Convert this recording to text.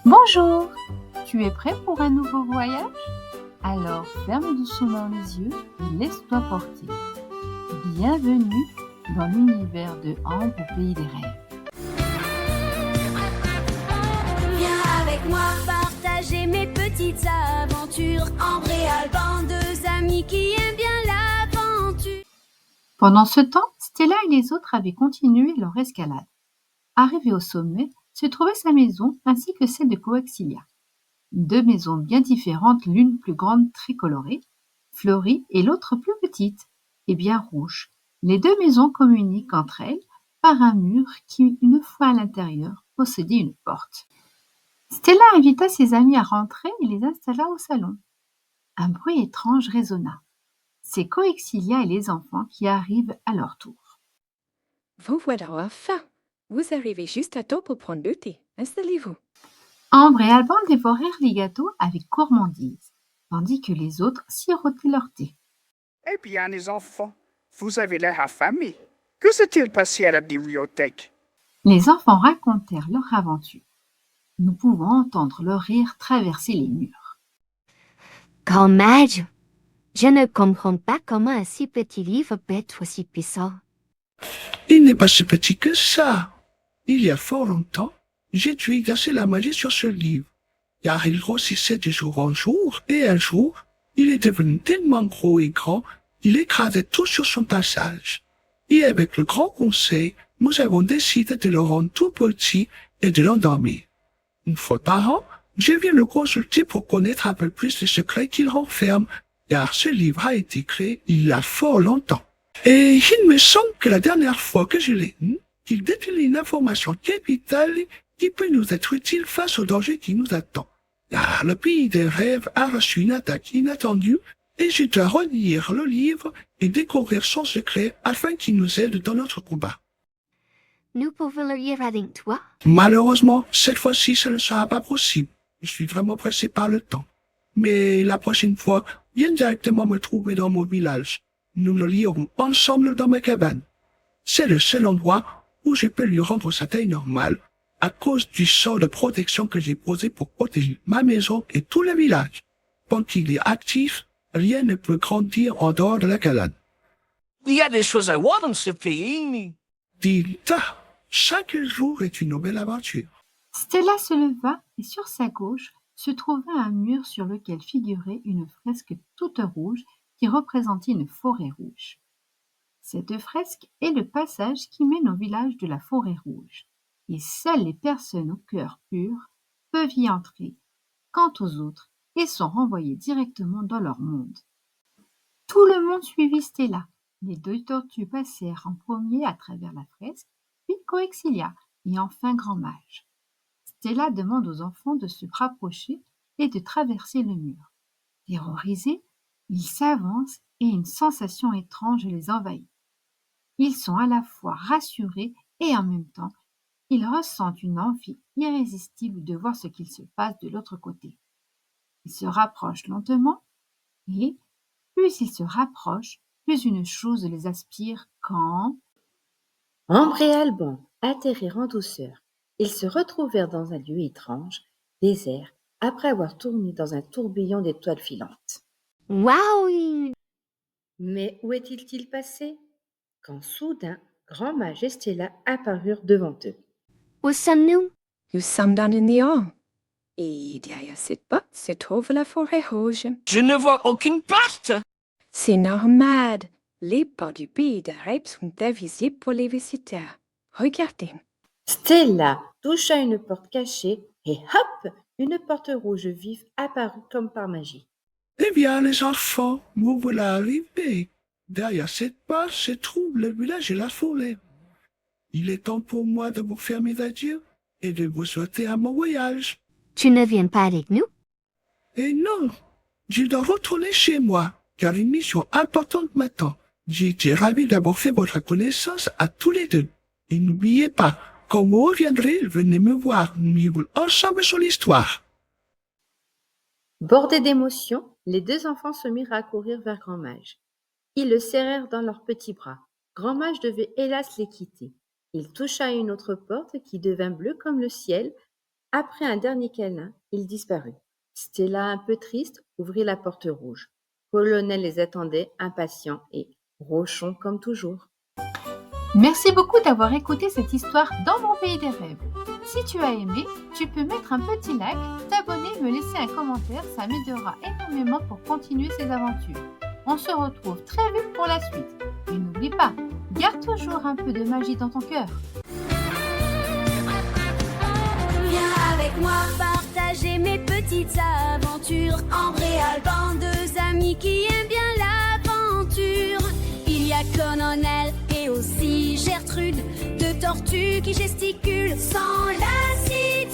Bonjour, tu es prêt pour un nouveau voyage? Alors ferme doucement les yeux et laisse-toi porter. Bienvenue dans l'univers de Ambre au pays des rêves. Viens avec moi partager mes petites aventures. Ambre et Alban, deux amis qui aiment bien l'aventure. Pendant ce temps, Stella et les autres avaient continué leur escalade. Arrivés au sommet, se trouvait sa maison ainsi que celle de Coaxilia. Deux maisons bien différentes, l'une plus grande, très colorée, fleurie, et l'autre plus petite et bien rouge. Les deux maisons communiquent entre elles par un mur qui, une fois à l'intérieur, possédait une porte. Stella invita ses amis à rentrer et les installa au salon. Un bruit étrange résonna. C'est Coaxilia et les enfants qui arrivent à leur tour. Vous voilà enfin. Vous arrivez juste à temps pour prendre le thé. Installez-vous. Ambre et Alban dévorèrent les gâteaux avec gourmandise, tandis que les autres sirotaient leur thé. Eh bien, les enfants, vous avez l'air affamés. Que s'est-il passé à la bibliothèque? Les enfants racontèrent leur aventure. Nous pouvons entendre leur rire traverser les murs. Grand mage, je ne comprends pas comment un si petit livre peut être aussi puissant. Il n'est pas si petit que ça. Il y a fort longtemps, j'ai dû exercer la magie sur ce livre, car il grossissait de jour en jour, et un jour, il est devenu tellement gros et grand, il écrasait tout sur son passage. Et avec le grand conseil, nous avons décidé de le rendre tout petit et de l'endormir. Une fois par an, je viens le consulter pour connaître un peu plus les secrets qu'il renferme, car ce livre a été créé il y a fort longtemps. Et il me semble que la dernière fois que je l'ai lu, qu'il détenait une information capitale qui peut nous être utile face au danger qui nous attend. Car le pays des rêves a reçu une attaque inattendue et je dois relire le livre et découvrir son secret afin qu'il nous aide dans notre combat. Nous pouvons le lire avec toi? Malheureusement, cette fois-ci, ce ne sera pas possible. Je suis vraiment pressé par le temps. Mais la prochaine fois, viens directement me trouver dans mon village. Nous le lirons ensemble dans ma cabane. C'est le seul endroit où je peux lui rendre sa taille normale, à cause du sort de protection que j'ai posé pour protéger ma maison et tout le village. Tant qu'il est actif, rien ne peut grandir en dehors de la cabane. Il y a des choses à voir dans ce pays. Dis-ta, chaque jour est une nouvelle aventure. Stella se leva et sur sa gauche se trouva un mur sur lequel figurait une fresque toute rouge qui représentait une forêt rouge. Cette fresque est le passage qui mène au village de la forêt rouge, et seules les personnes au cœur pur peuvent y entrer. Quant aux autres, ils sont renvoyés directement dans leur monde. Tout le monde suivit Stella. Les deux tortues passèrent en premier à travers la fresque, puis Coaxilia, et enfin Grand Mage. Stella demande aux enfants de se rapprocher et de traverser le mur. Terrorisés, ils s'avancent et une sensation étrange les envahit. Ils sont à la fois rassurés et en même temps, ils ressentent une envie irrésistible de voir ce qu'il se passe de l'autre côté. Ils se rapprochent lentement et, plus ils se rapprochent, plus une chose les aspire quand... Ambre et Alban atterrirent en douceur. Ils se retrouvèrent dans un lieu étrange, désert, après avoir tourné dans un tourbillon d'étoiles filantes. Waouh! Mais où est-il passé? Quand soudain, Grand Mage et Stella apparurent devant eux. Où sommes-nous? Nous sommes dans le néant. Et derrière cette porte se trouve la forêt rouge. Je ne vois aucune porte. C'est normal. Les portes du pays des rêves sont invisibles pour les visiteurs. Regardez. Stella toucha une porte cachée et hop, une porte rouge vive apparut comme par magie. Eh bien, les enfants, vous voilà arrivés. Derrière cette porte se trouve le village et la forêt. Il est temps pour moi de vous faire mes adieux et de vous souhaiter un bon voyage. Tu ne viens pas avec nous? Et non, je dois retourner chez moi, car une mission importante m'attend. J'ai été ravi d'avoir fait votre connaissance à tous les deux. Et n'oubliez pas, quand vous reviendrez, venez me voir, nous lirons ensemble sur l'histoire. Bordés d'émotion, les deux enfants se mirent à courir vers Grand Mage. Ils le serrèrent dans leurs petits bras. Grand Mage devait hélas les quitter. Il toucha à une autre porte qui devint bleue comme le ciel, Après un dernier câlin, il disparut. Stella, un peu triste, ouvrit la porte rouge. Colonel les attendait, impatient et rochon comme toujours. Merci beaucoup d'avoir écouté cette histoire dans mon pays des rêves. Si tu as aimé, tu peux mettre un petit like, t'abonner, me laisser un commentaire, ça m'aidera énormément pour continuer ces aventures. On se retrouve très vite pour la suite. Et n'oublie pas, garde toujours un peu de magie dans ton cœur. Viens avec moi partager mes petites aventures. Ambre et Alban, deux amis qui aiment bien l'aventure. Il y a Colonel et aussi Gertrude, deux tortues qui gesticulent sans lassitude.